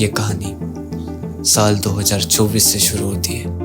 ये कहानी साल 2024 से शुरू होती है।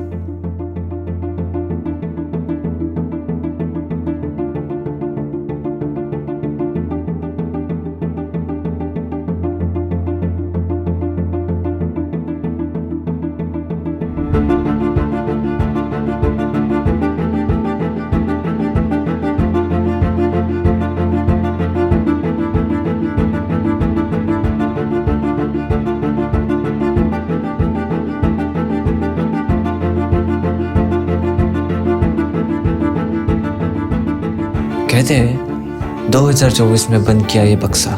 कहते हैं 2024 में बंद किया ये बक्सा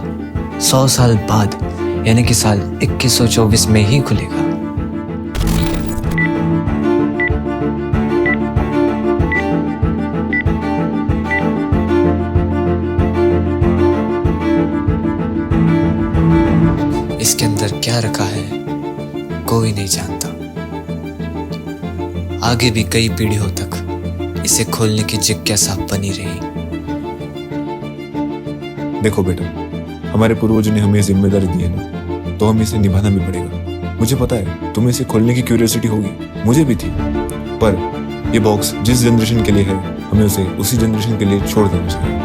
100 साल बाद यानी कि साल 2124 में ही खुलेगा। इसके अंदर क्या रखा है कोई नहीं जानता। आगे भी कई पीढ़ियों तक इसे खोलने की जिज्ञासा बनी रही। देखो बेटा, हमारे पूर्वजों ने हमें जिम्मेदारी दी है ना, तो हमें इसे निभाना भी पड़ेगा। मुझे पता है तुम्हें इसे खोलने की क्यूरियोसिटी होगी, मुझे भी थी, पर ये बॉक्स जिस जनरेशन के लिए है हमें उसे उसी जनरेशन के लिए छोड़ देना चाहिए।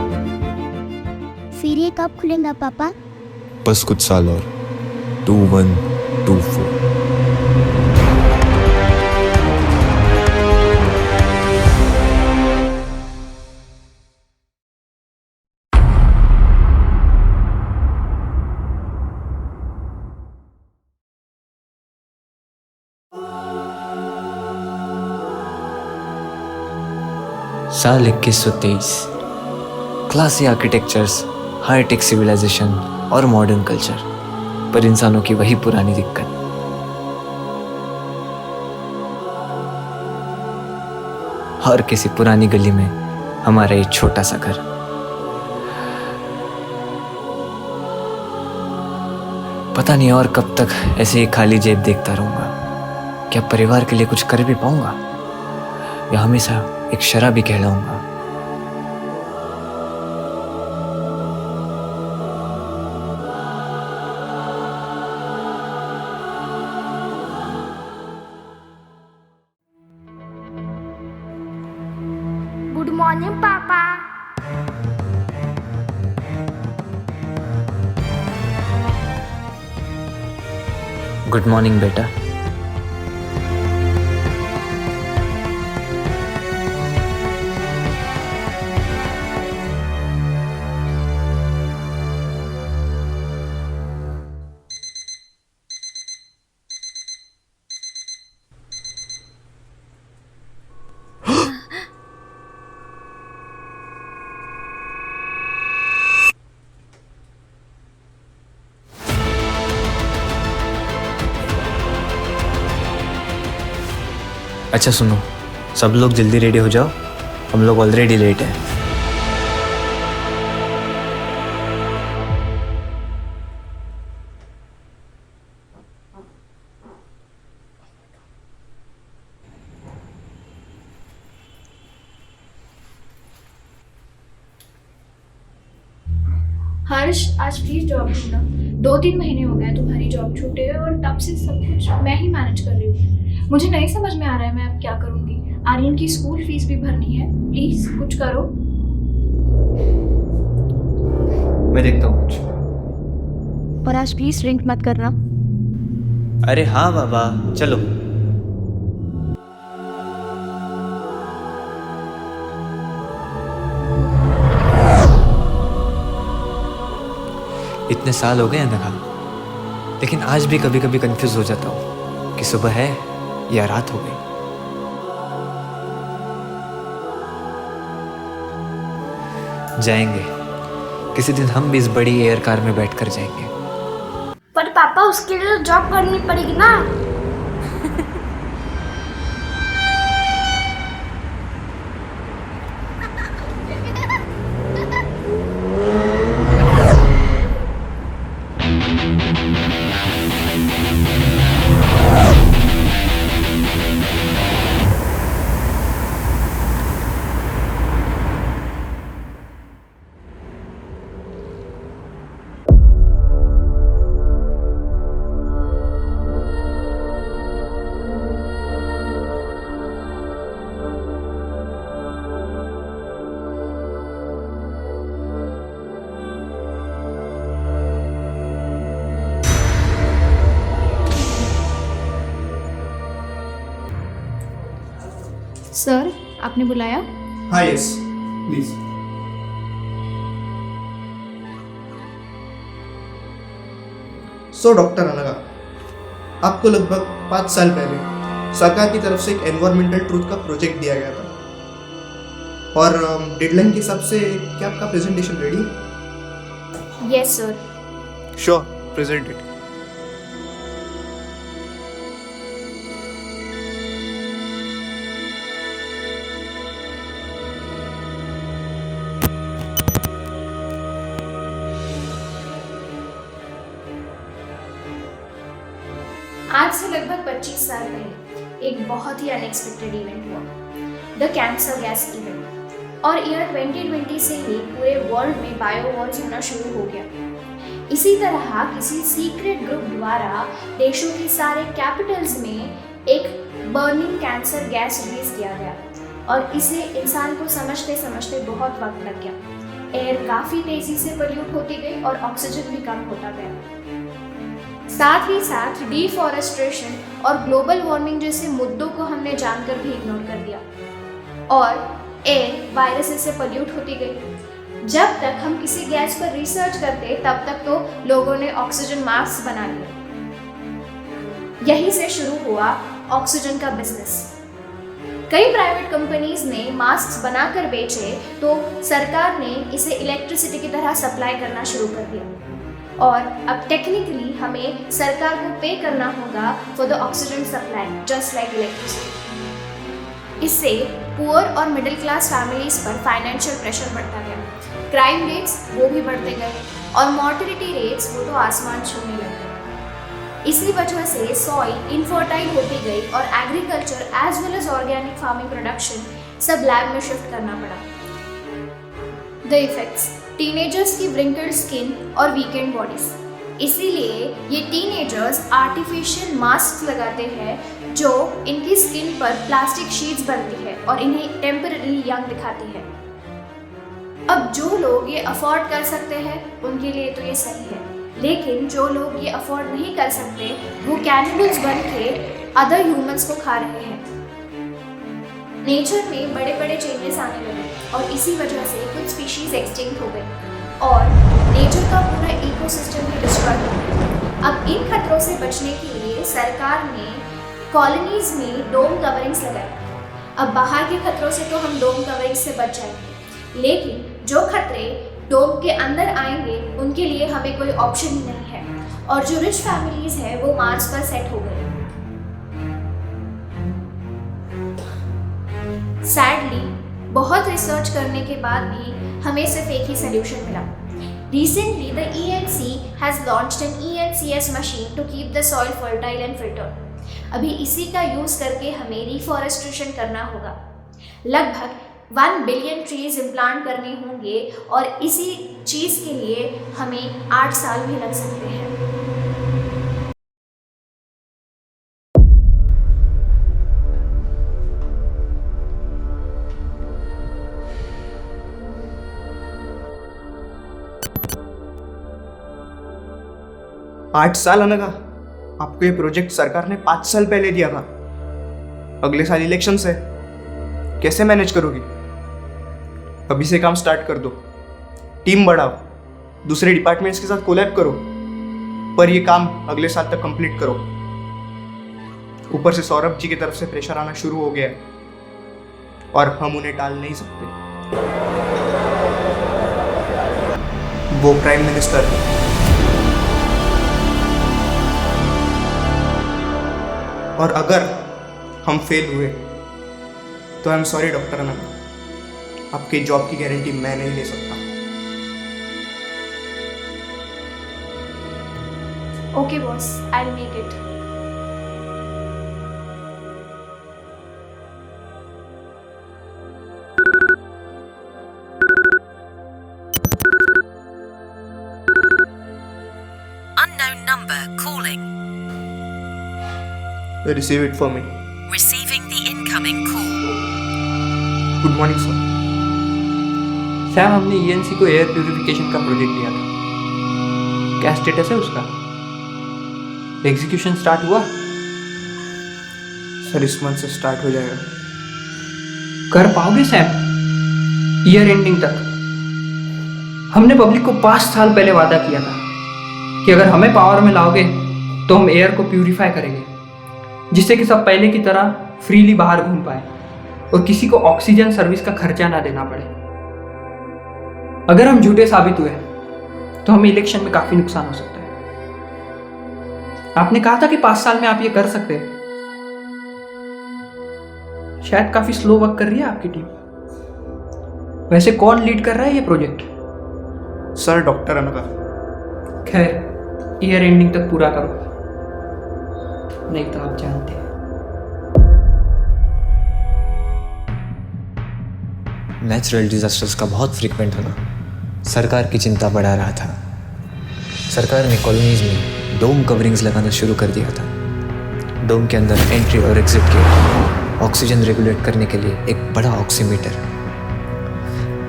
फिर ये कब खुलेगा पापा? बस कुछ साल और। 2124। साल 2123। क्लासी आर्किटेक्चर्स, हाईटेक सिविलाइजेशन और मॉडर्न कल्चर, पर इंसानों की वही पुरानी दिक्कत। और किसी पुरानी गली में हमारा एक छोटा सा घर। पता नहीं और कब तक ऐसे ही खाली जेब देखता रहूंगा। क्या परिवार के लिए कुछ कर भी पाऊंगा या हमेशा एक शराबी कहलाऊंगा। गुड मॉर्निंग पापा। गुड मॉर्निंग बेटा। अच्छा सुनो, सब लोग जल्दी रेडी हो जाओ, हम लोग ऑलरेडी लेट हैं। हर्ष, आज प्लीज जॉब ढूंढना। 2-3 महीने हो गए तुम्हारी जॉब छूटे और तब से सब कुछ मैं ही मैनेज कर रही हूँ। मुझे नहीं समझ में आ रहा है मैं अब क्या करूँगी। आर्यन की स्कूल फीस भी भरनी है, प्लीज कुछ करो। मैं देखता हूँ कुछ। और आज प्लीज ड्रिंक मत करना। अरे हाँ बाबा, चलो। इतने साल हो गए नहा, लेकिन आज भी कभी कभी कंफ्यूज हो जाता हूँ कि सुबह है या रात हो गई। जाएंगे किसी दिन हम भी इस बड़ी एयर कार में बैठकर जाएंगे। पर पापा उसके लिए तो जॉब करनी पड़ेगी ना। सर, आपने बुलाया? हाँ यस प्लीज। सो डॉक्टर अनगा, आपको लगभग 5 साल पहले सरकार की तरफ से एक एनवायरमेंटल ट्रूथ का प्रोजेक्ट दिया गया था और डेडलाइन के हिसाब से क्या आपका प्रेजेंटेशन रेडी है? Yes sir. Sure, present it. आज से लगभग 25 साल पहले एक बहुत ही अनएक्सपेक्टेड इवेंट हुआ, द कैंसर गैस इवेंट। और ईयर 2020 से ही पूरे वर्ल्ड में बायो वॉर्स होना शुरू हो गया। इसी तरह किसी सीक्रेट ग्रुप द्वारा देशों के सारे कैपिटल्स में एक बर्निंग कैंसर गैस रिलीज किया गया और इसे इंसान को समझते समझते बहुत वक्त लग गया। एयर काफ़ी तेज़ी से पोल्यूट होती गई और ऑक्सीजन भी कम होता गया। साथ ही साथ डिफॉरेस्टेशन और ग्लोबल वार्मिंग जैसे मुद्दों को हमने जानकर भी इग्नोर कर दिया और एयर वायरसेस से पोल्यूट होती गई। जब तक हम किसी गैस पर रिसर्च करते तब तक तो लोगों ने ऑक्सीजन मास्क बना लिए। यहीं से शुरू हुआ ऑक्सीजन का बिजनेस। कई प्राइवेट कंपनीज ने मास्क बनाकर बेचे तो सरकार ने इसे इलेक्ट्रिसिटी की तरह सप्लाई करना शुरू कर दिया और अब टेक्निकली हमें सरकार को पे करना होगा for the oxygen supply just like electricity. इससे पुअर और मिडिल क्लास फैमिलीज पर फाइनेंशियल प्रेशर बढ़ता गया, क्राइम रेट्स वो भी बढ़ते गए और मॉर्टिलिटी रेट्स वो तो आसमान छूने लग गए। इसी वजह से सॉइल इनफर्टाइल होती गई और agriculture as well as organic farming production सब लैब में शिफ्ट करना पड़ा। द इफेक्ट्स, टीनेजर्स की व्रिंकल्ड स्किन और वीकेंड बॉडीज। इसीलिए ये टीनेजर्स आर्टिफिशियल मास्क लगाते हैं जो इनकी स्किन पर प्लास्टिक शीट्स बनती है और इन्हें टेम्पररी यंग दिखाती है। अब जो लोग ये अफोर्ड कर सकते हैं उनके लिए तो ये सही है, लेकिन जो लोग ये अफोर्ड नहीं कर सकते वो कैनिबल्स बन के अदर ह्यूमंस को खा रहे हैं। नेचर में बड़े बड़े चेंजेस आने लगे और इसी वजह से कुछ स्पीशीज एक्सटिंक्ट हो गए और नेचर का पूरा इकोसिस्टम भी डिस्ट्रॉय हो गया। अब इन खतरों से बचने के लिए सरकार ने कॉलोनीज में डोम कवरिंग्स लगाए। अब बाहर के खतरों से तो हम डोम कवरिंग से बच जाएंगे, लेकिन जो खतरे डोम के अंदर आएंगे उनके लिए हमें कोई ऑप्शन ही नहीं है और जो रिच फैमिलीज हैं वो मार्स पर सेट हो गए। सैडली बहुत रिसर्च करने के बाद भी हमें सिर्फ एक ही सोल्यूशन मिला। Recently, the ENC has launched an ENCS machine to keep the soil fertile and filtered. अभी इसी का यूज़ करके हमें रिफॉरेस्टेशन करना होगा। लगभग 1 बिलियन ट्रीज इम्प्लांट करने होंगे और इसी चीज़ के लिए हमें 8 साल भी लग सकते हैं। आठ साल अनगा, आपको ये प्रोजेक्ट सरकार ने 5 साल पहले दिया था। अगले साल इलेक्शन है, कैसे मैनेज करोगी? अभी से काम स्टार्ट कर दो, टीम बढ़ाओ, दूसरे डिपार्टमेंट्स के साथ कोलैब करो, पर ये काम अगले साल तक कंप्लीट करो। ऊपर से सौरभ जी की तरफ से प्रेशर आना शुरू हो गया है और हम उन्हें टाल नहीं सकते। वो प्राइम मिनिस्टर है। और अगर हम फेल हुए तो आई एम सॉरी डॉक्टर अनंत, आपके जॉब की गारंटी मैं नहीं ले सकता। Okay boss, I will make it. Unknown number calling. Receive it for me. Receiving the incoming call. Good morning sir. Sam, हमने ईएनसी को एयर प्यूरिफिकेशन का प्रोजेक्ट दिया था, क्या स्टेटस है उसका? एग्जीक्यूशन स्टार्ट हुआ? सर इस मंथ से स्टार्ट हो जाएगा। कर पाओगे सैम? ईयर एंडिंग तक? हमने पब्लिक को 5 साल पहले वादा किया था कि अगर हमें पावर में लाओगे तो हम एयर को प्यूरिफाई करेंगे, जिससे कि सब पहले की तरह फ्रीली बाहर घूम पाए और किसी को ऑक्सीजन सर्विस का खर्चा ना देना पड़े। अगर हम झूठे साबित हुए तो हमें इलेक्शन में काफी नुकसान हो सकता है। आपने कहा था कि 5 साल में आप ये कर सकते हैं। शायद काफी स्लो वर्क कर रही है आपकी टीम। वैसे कौन लीड कर रहा है ये प्रोजेक्ट? सर डॉक्टर अनका। खैर, ईयर एंडिंग तक पूरा करो, नहीं तो आप जानते हैं। नेचुरल डिजास्टर्स का बहुत फ्रीक्वेंट होना सरकार की चिंता बढ़ा रहा था। सरकार ने कॉलोनीज में डोम कवरिंग्स लगाना शुरू कर दिया था। डोम के अंदर एंट्री और एग्जिट के ऑक्सीजन रेगुलेट करने के लिए एक बड़ा ऑक्सीमीटर।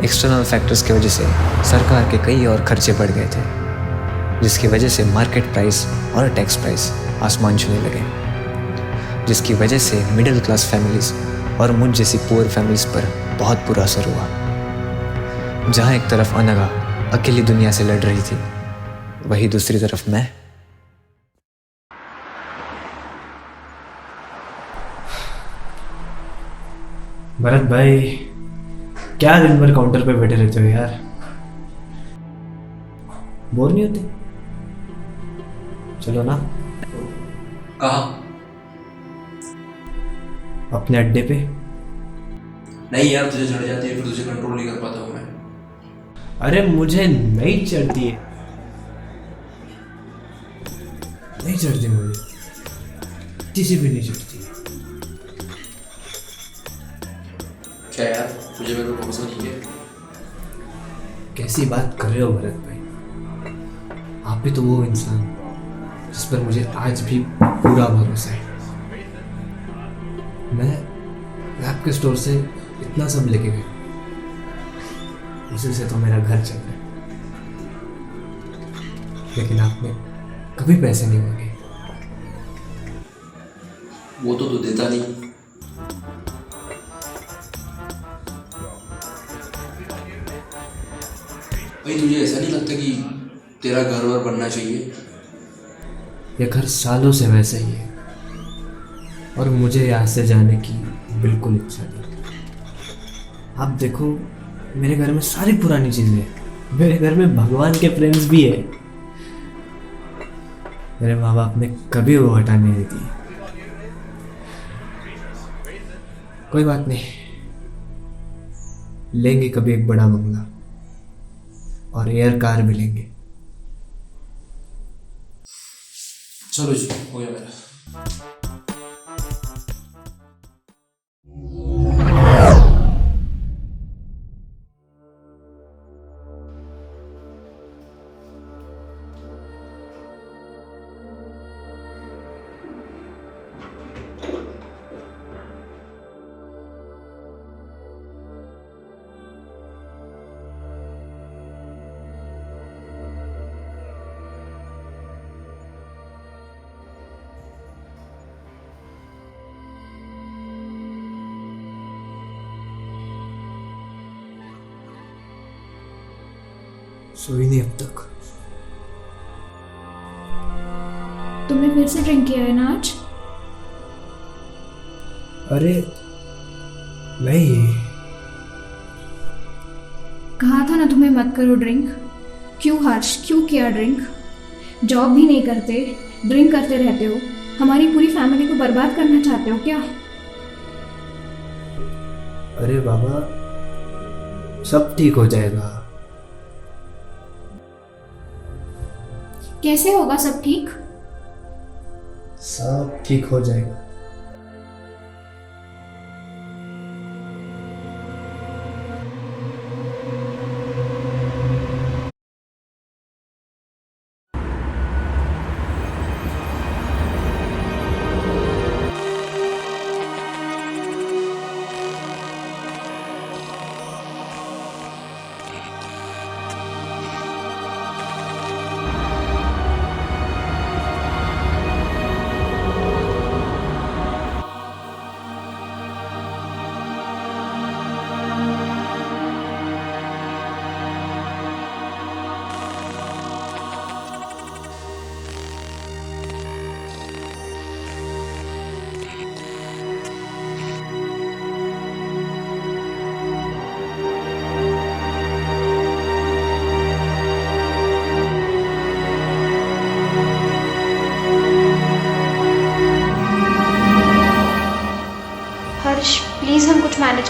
एक्सटर्नल फैक्टर्स की वजह से सरकार के कई और खर्चे बढ़ गए थे, जिसकी वजह से मार्केट प्राइस और टैक्स प्राइस आसमान छूने लगे, जिसकी वजह से मिडिल क्लास फैमिलीज और मुझ जैसी पुअर फैमिलीज पर बहुत बुरा असर हुआ। जहाँ एक तरफ अनघा अकेली दुनिया से लड़ रही थी, वही दूसरी तरफ मैं। भरत भाई, क्या दिन भर काउंटर पे बैठे रहते हो यार? बोर नहीं होते? चलो ना कहाँ? अपने अड्डे पे। नहीं यार, तुझे चढ़ जाती है, फिर तुझे कंट्रोल नहीं कर पाता हूँ मैं। अरे मुझे नहीं चढ़ती है, नहीं चढ़ती मुझे, किसी भी नहीं चढ़ती। क्या यार, तुझे मेरे को भरोसा नहीं है? कैसी बात कर रहे हो भरत भाई? आप भी तो वो इंसान जिस पर मुझे आज भी पूरा भरोसा है। मैं आपके स्टोर से इतना सब लेके गया, उसी से तो मेरा घर चल रहा है, लेकिन आपने कभी पैसे नहीं मांगे। वो तो तू देता नहीं। भाई, तुझे ऐसा नहीं लगता कि तेरा घर वर बनना चाहिए? ये घर सालों से वैसे ही है और मुझे यहाँ से जाने की बिल्कुल इच्छा नहीं। आप देखो, मेरे घर में सारी पुरानी चीज़ें हैं। मेरे घर में भगवान के फ्रेम्स भी है। मेरे माँ बाप ने कभी वो हटाने नहीं दी। कोई बात नहीं, लेंगे कभी एक बड़ा बंगला और एयर कार भी लेंगे। चलो जी, हो गया मेरा। सोई नहीं अब तक। तुमने फिर से ड्रिंक किया है ना आज? अरे नहीं, कहा था ना तुम्हें मत करो ड्रिंक। क्यों हर्ष, क्यों किया ड्रिंक? जॉब भी नहीं करते, ड्रिंक करते रहते हो। हमारी पूरी फैमिली को बर्बाद करना चाहते हो क्या? अरे बाबा, सब ठीक हो जाएगा। कैसे होगा सब ठीक? सब ठीक हो जाएगा।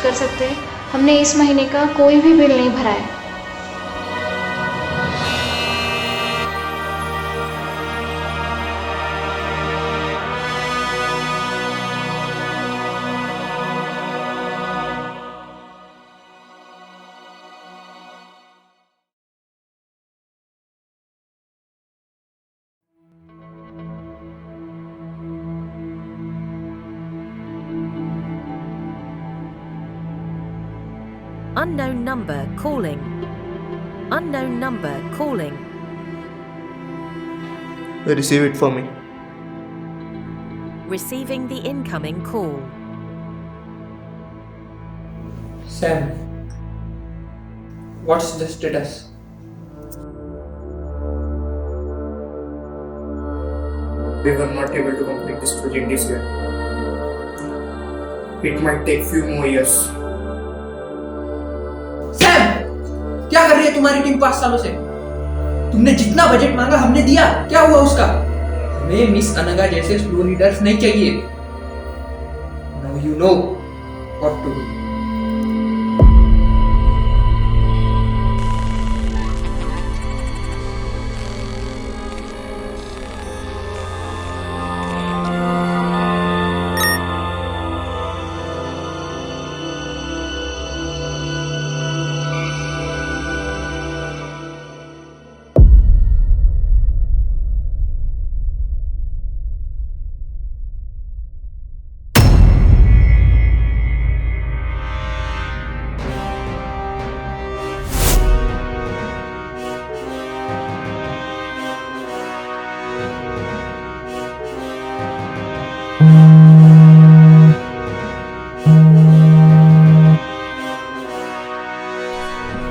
कर सकते? हमने इस महीने का कोई भी बिल नहीं भरा है। Unknown number calling. Unknown number calling. Receive it for me. Receiving the incoming call. Sam, what's the status? We were not able to complete this project this year. It might take few more years. Sam, क्या कर रही है तुम्हारी team 5 सालों से? तुमने जितना budget मांगा हमने दिया, क्या हुआ उसका? हमें मिस अनगा जैसे स्लो लीडर्स नहीं चाहिए। Now you know what to do.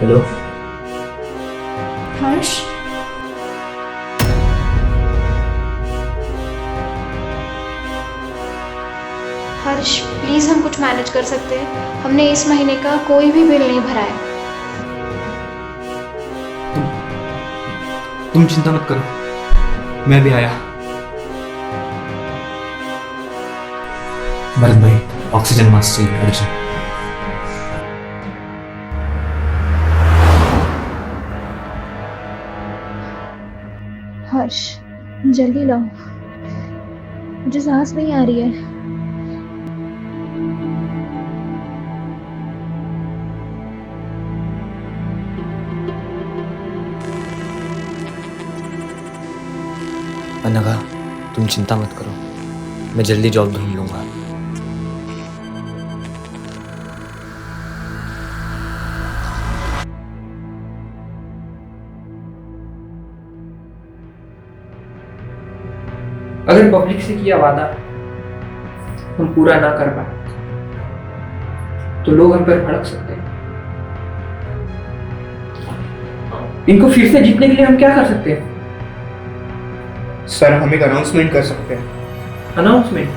Hello, Harsh, Harsh please हम कुछ मैनेज कर सकते हैं? हमने इस महीने का कोई भी बिल नहीं भरा है। तुम चिंता मत करो, मैं भी आया। भरत भाई, ऑक्सीजन मास्क चाहिए अर्जेंट। हर्ष जल्दी लाओ, मुझे सांस नहीं आ रही है। अनघा, तुम चिंता मत करो, मैं जल्दी जॉब ढूंढ लूंगा। अगर पब्लिक से किया वादा हम पूरा ना कर पाए तो लोग हम पर भड़क सकते हैं। इनको फिर से जीतने के लिए हम क्या कर सकते हैं? सर, हम एक अनाउंसमेंट कर सकते हैं। अनाउंसमेंट?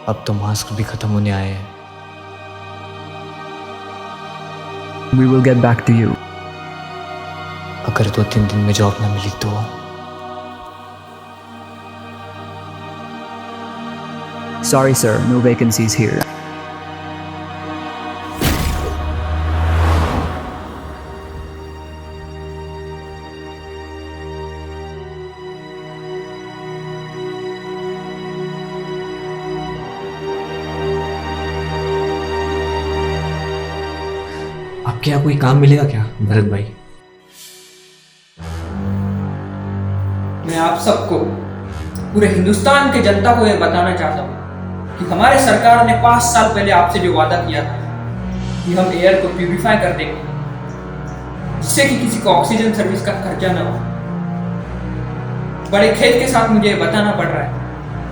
अब तो मास्क भी खत्म होने आए हैं। We will get back to you. अगर 2-3 दिन में जॉब ना मिली तो Sorry sir, no vacancies here. आपके यहाँ कोई काम मिलेगा क्या भरत भाई? मैं आप सबको, पूरे हिंदुस्तान के जनता को यह बताना चाहता हूँ कि हमारे सरकार ने 5 साल पहले आपसे जो वादा किया था कि हम एयर को प्यूरिफाई कर देंगे जिससे कि किसी को ऑक्सीजन सर्विस का खर्चा ना हो। बड़े खेद के साथ मुझे बताना पड़ रहा है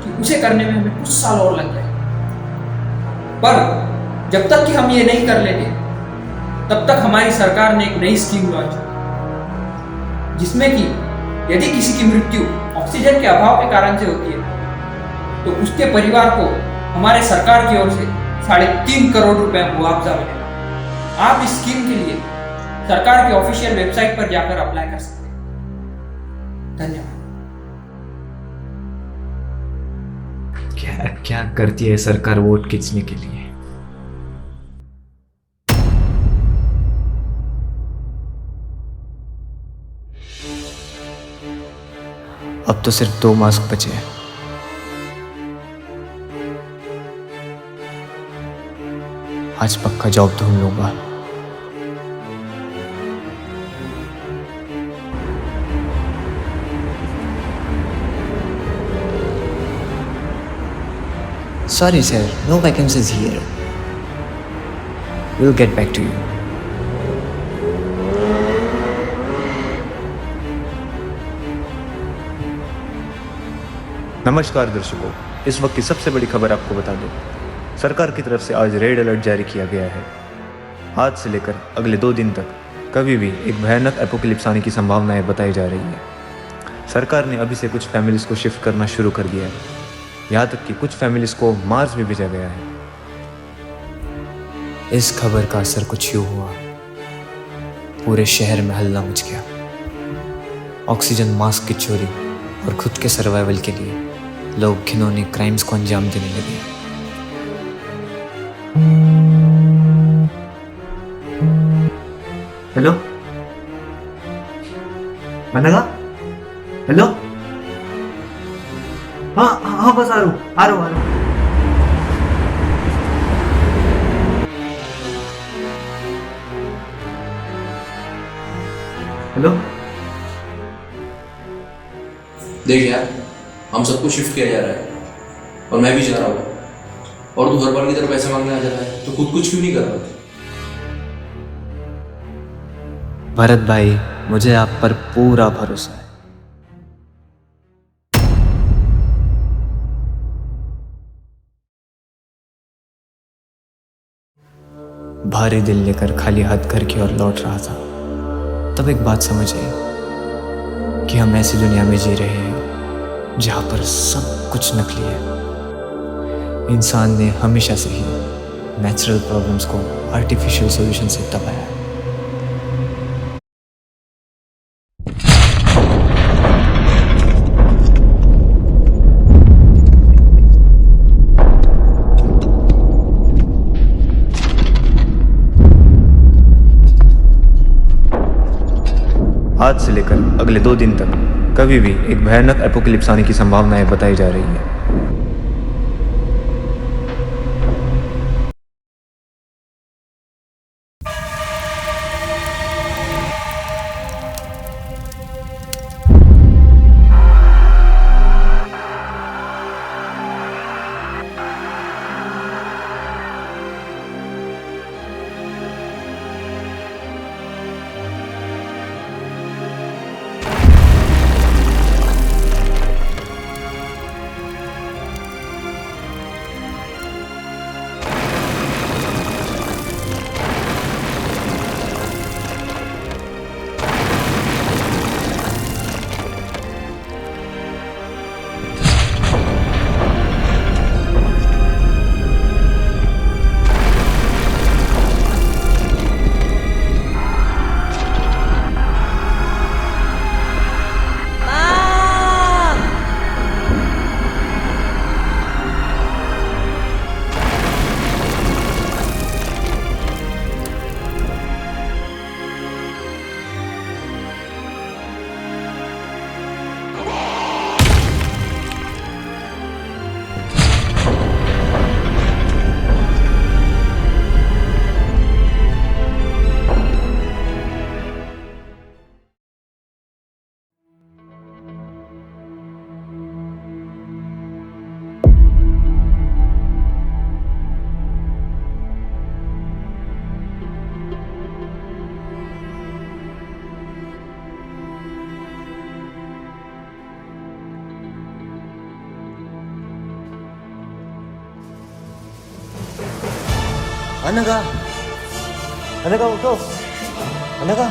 कि उसे करने में हमें कुछ साल और लग गए, पर जब तक कि हम ये नहीं कर लेते तब तक हमारी सरकार ने एक नई स्कीम लॉन्च की जिसमें कि यदि किसी की मृत्यु ऑक्सीजन के अभाव के कारण से होती है तो उसके परिवार को हमारे सरकार की ओर से 3.5 करोड़ रुपए मुआवजा मिलेगा। आप इस स्कीम के लिए सरकार की ऑफिशियल वेबसाइट पर जाकर अप्लाई कर सकते हैं। धन्यवाद। क्या करती है सरकार वोट खींचने के लिए। अब तो सिर्फ 2 मास्क बचे हैं। आज पक्का जॉब ढूंढ लूंगा। Sorry sir, no vacancies here. We'll get back to you. नमस्कार दर्शकों, इस वक्त की सबसे बड़ी खबर आपको बता दूं। सरकार की तरफ से आज रेड अलर्ट जारी किया गया है। आज से लेकर अगले 2 दिन तक कभी भी एक भयानक एपोकलिप्स आने की संभावनाएं बताई जा रही है। सरकार ने अभी से कुछ फैमिलीज को शिफ्ट करना शुरू कर दिया है। यहाँ तक कि कुछ फैमिलीज को मार्स भी भेजा गया है। इस खबर का असर कुछ यूं हुआ, पूरे शहर में हल्ला मच गया। ऑक्सीजन मास्क की चोरी और खुद के सर्वाइवल के लिए लोग घिनौने क्राइम्स को अंजाम देने लगे। Hello Anagha, hello. हाँ हाँ बस आ रहा हूँ। हेलो। देख यार, हम सबको शिफ्ट किया जा रहा है और मैं भी जा रहा हूँ, और तू हर बार की तरह पैसे मांगने आ जा रहा है, तो खुद कुछ क्यों नहीं कर रहा? भरत भाई, मुझे आप पर पूरा भरोसा है। भारी दिल लेकर खाली हाथ घर की ओर लौट रहा था, तब एक बात समझ आई कि हम ऐसी दुनिया में जी रहे हैं जहां पर सब कुछ नकली है। इंसान ने हमेशा से ही नेचुरल प्रॉब्लम्स को आर्टिफिशियल सॉल्यूशन से दबाया है। आज से लेकर अगले 2 दिन तक कभी भी एक भयानक एपोकलिप्स आने की संभावनाएं बताई जा रही है। अनघा, अनघा उठो, अनघा।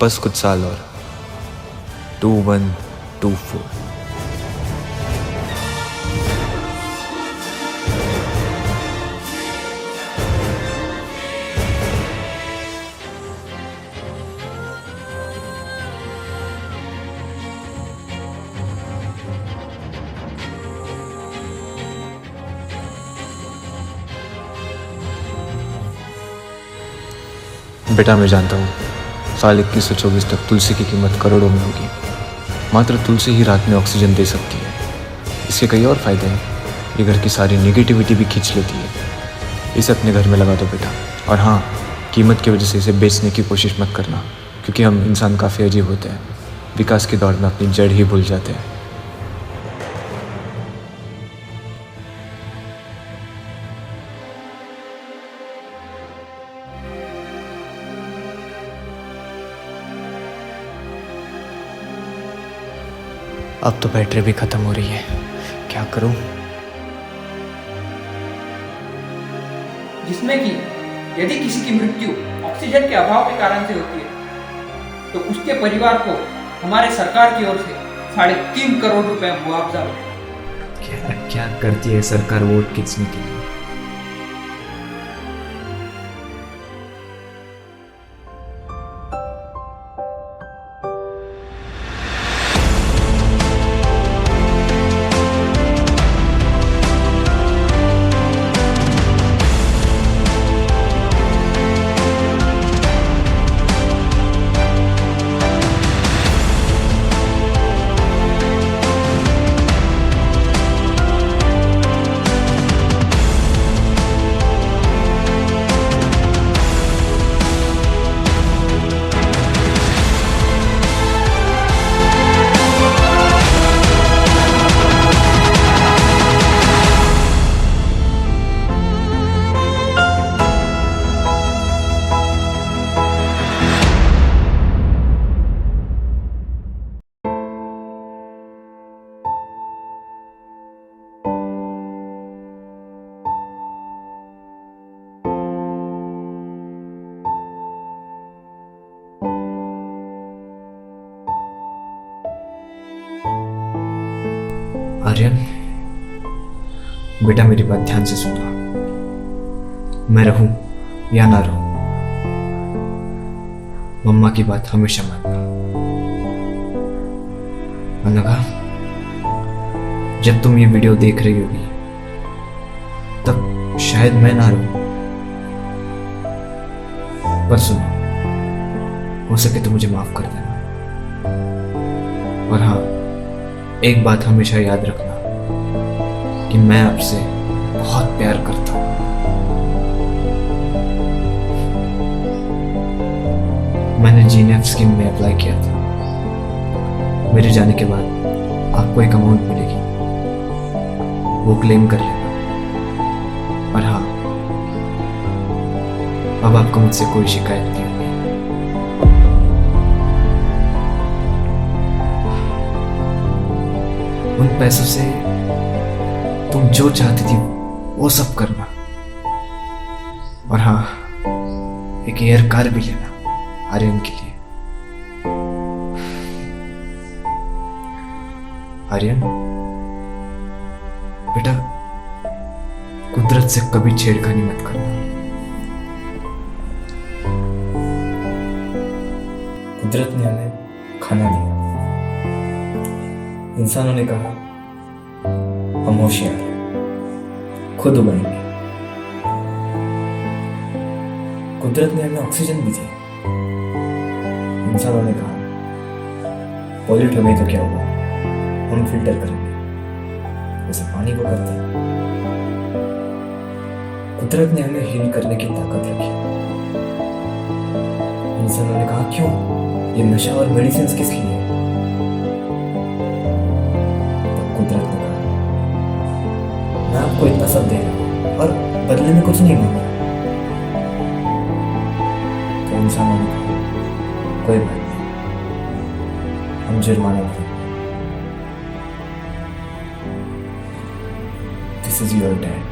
बस कुछ साल और 2124। बेटा मैं जानता हूँ साल 2124 तक तुलसी की कीमत करोड़ों में होगी। मात्र तुलसी ही रात में ऑक्सीजन दे सकती है। इसके कई और फायदे हैं। ये घर की सारी नेगेटिविटी भी खींच लेती है। इसे अपने घर में लगा दो बेटा। और हाँ, कीमत की वजह से इसे बेचने की कोशिश मत करना, क्योंकि हम इंसान काफ़ी अजीब होते हैं। विकास की दौड़ में अपनी जड़ ही भूल जाते हैं। अब तो बैटरी भी खत्म हो रही है, क्या करूं? जिसमें कि यदि किसी की मृत्यु ऑक्सीजन के अभाव के कारण से होती है तो उसके परिवार को हमारे सरकार की ओर से 3.5 करोड़ रुपए मुआवजा मिलेगा। क्या क्या करती है सरकार वोट खींचने के लिए? आर्यन, बेटा मेरी बात ध्यान से सुनो। मैं रहूं या ना रहूं, मम्मा की बात हमेशा मानना। अनघा, जब तुम ये वीडियो देख रही होगी तब शायद मैं ना रहूं, पर सुनो, हो सके तो मुझे माफ कर देना। और हाँ, एक बात हमेशा याद रखना कि मैं आपसे बहुत प्यार करता हूं। मैंने जीनेफ स्कीम में अप्लाई किया था। मेरे जाने के बाद आपको एक अमाउंट मिलेगी, वो क्लेम कर लेना। और हाँ, अब आपको मुझसे कोई शिकायत नहीं होगी। उन पैसों से तुम जो चाहती थी वो सब करना। और हाँ, एक एयर कार भी लेना आर्यन के लिए। आर्यन बेटा, कुदरत से कभी छेड़खानी मत करना। कुदरत ने हमें खाना दिया, इंसानों ने कहा हम होशियार हैं, खुद उगाएंगे। कुदरत ने हमें ऑक्सीजन भी दी, इंसानों ने कहा पॉल्यूट हो गई तो क्या होगा, हम फिल्टर करेंगे, जैसे पानी को करते हैं। कुदरत ने हमें हील करने की ताकत रखी, इंसानों ने कहा क्यों, ये नशा और मेडिसिन किस लिए? कुदरत ने कहा मैं आपको इतना सब दे रहा हूं और बदले में कुछ नहीं मांग रहा। तो इंसानों ने कहा कोई बात नहीं, हम जुर्माना भरेंगे। This is your dad.